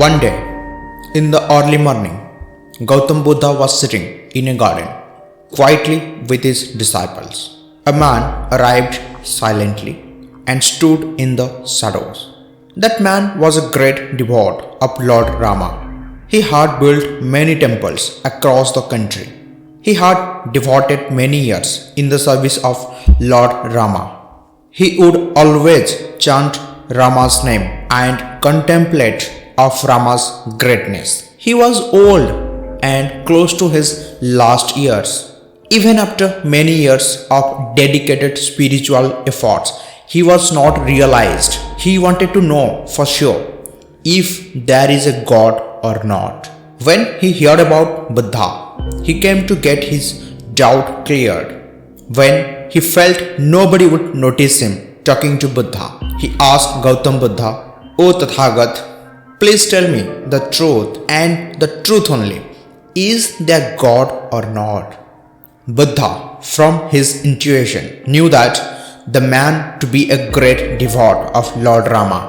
One day, in the early morning, Gautam Buddha was sitting in a garden, quietly with his disciples. A man arrived silently and stood in the shadows. That man was a great devotee of Lord Rama. He had built many temples across the country. He had devoted many years in the service of Lord Rama. He would always chant Rama's name and contemplate of Rama's greatness. He was old and close to his last years. Even after many years of dedicated spiritual efforts, he was not realized. He wanted to know for sure if there is a God or not. When he heard about Buddha, he came to get his doubt cleared. When he felt nobody would notice him talking to Buddha, he asked Gautam Buddha, "O Tathagat, please tell me the truth and the truth only. Is there God or not?" Buddha, from his intuition, knew that the man to be a great devotee of Lord Rama.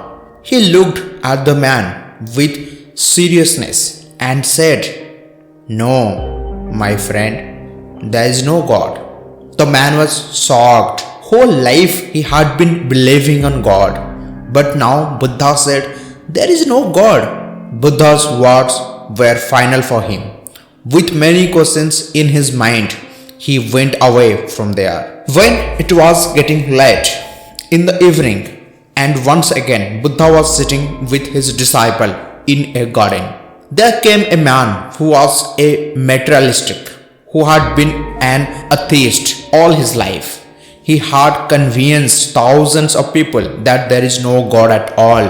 He looked at the man with seriousness and said, "No, my friend, there is no God." The man was shocked. Whole life he had been believing on God. But now Buddha said, "There is no God." Buddha's words were final for him. With many questions in his mind, he went away from there. When it was getting late in the evening, and once again Buddha was sitting with his disciple in a garden, there came a man who was a materialistic, who had been an atheist all his life. He had convinced thousands of people that there is no God at all.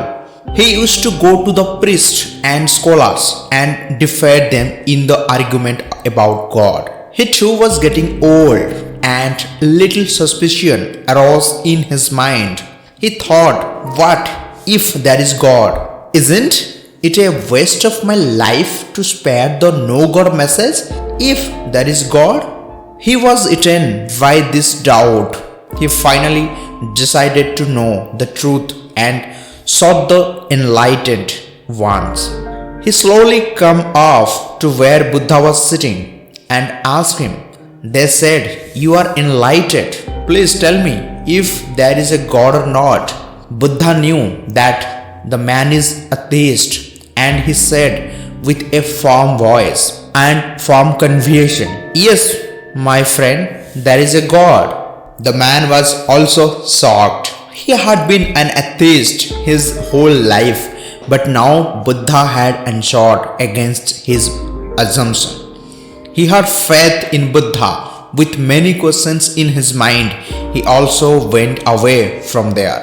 He used to go to the priests and scholars and defeat them in the argument about God. He too was getting old, and little suspicion arose in his mind. He thought, what if there is God? Isn't it a waste of my life to spare the no God message if there is God? He was eaten by this doubt. He finally decided to know the truth and sought the enlightened ones. He slowly came off to where Buddha was sitting and asked him. They said, "You are enlightened. Please tell me if there is a God or not." Buddha knew that the man is atheist, and he said with a firm voice and firm conviction, "Yes, my friend, there is a God." The man was also shocked. He had been an atheist his whole life, but now Buddha had answered against his assumption. He had faith in Buddha. With many questions in his mind, he also went away from there.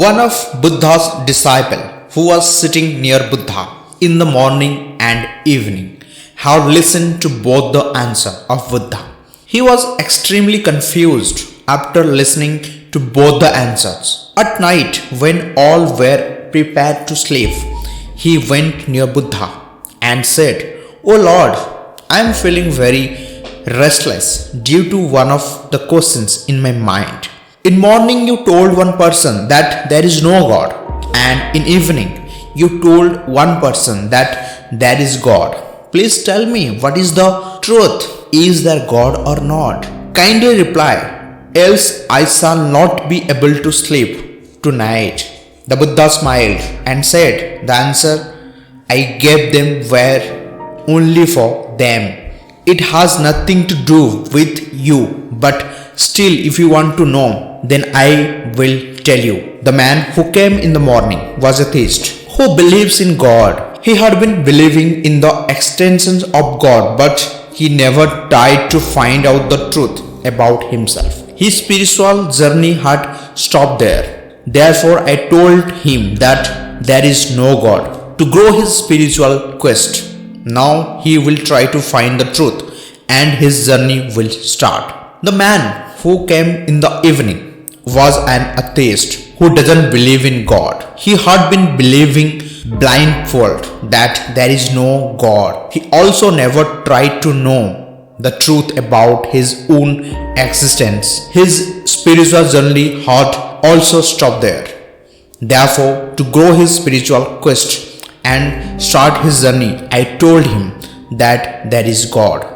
One of Buddha's disciples, who was sitting near Buddha in the morning and evening, had listened to both the answer of Buddha. He was extremely confused after listening to both the answers. At night, when all were prepared to sleep, he went near Buddha and said, "O Lord, I am feeling very restless due to one of the questions in my mind. In morning you told one person that there is no God, and in evening you told one person that there is God. Please tell me what is the truth. Is there God or not? Kindly reply, else I shall not be able to sleep tonight." The Buddha smiled and said, "The answer I gave them were only for them. It has nothing to do with you, but still if you want to know, then I will tell you." The man who came in the morning was a theist who believes in God. He had been believing in the extensions of God, but he never tried to find out the truth about himself. His spiritual journey had stopped there. Therefore, I told him that there is no God to grow his spiritual quest. Now he will try to find the truth and his journey will start. The man who came in the evening was an atheist who doesn't believe in God. He had been believing blindfold that there is no God. He also never tried to know the truth about his own existence. His spiritual journey had also stopped there. Therefore, to grow his spiritual quest, and start his journey, I told him that there is God.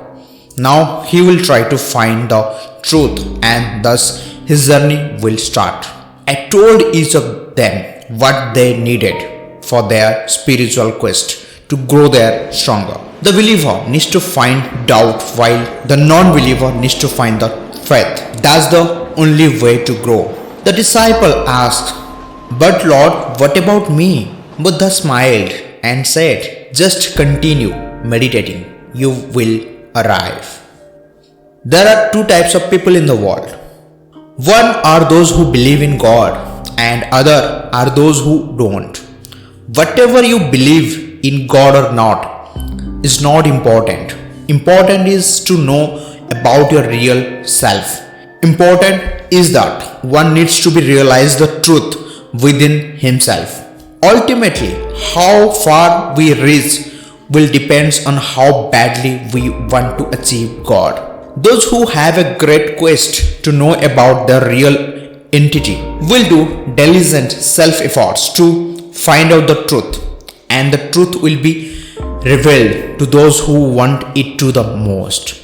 Now he will try to find the truth and thus his journey will start. I told each of them what they needed for their spiritual quest to grow there stronger. The believer needs to find doubt while the non-believer needs to find the faith. That's the only way to grow. The disciple asked, "But Lord, what about me?" Buddha smiled and said, "Just continue meditating. You will arrive." There are two types of people in the world. One are those who believe in God and other are those who don't. Whatever you believe in God or not is not important. Important is to know about your real self. Important is that one needs to be realized the truth within himself. Ultimately, how far we reach will depend on how badly we want to achieve God. Those who have a great quest to know about the real entity will do diligent self-efforts to find out the truth, and the truth will be revealed to those who want it to the most.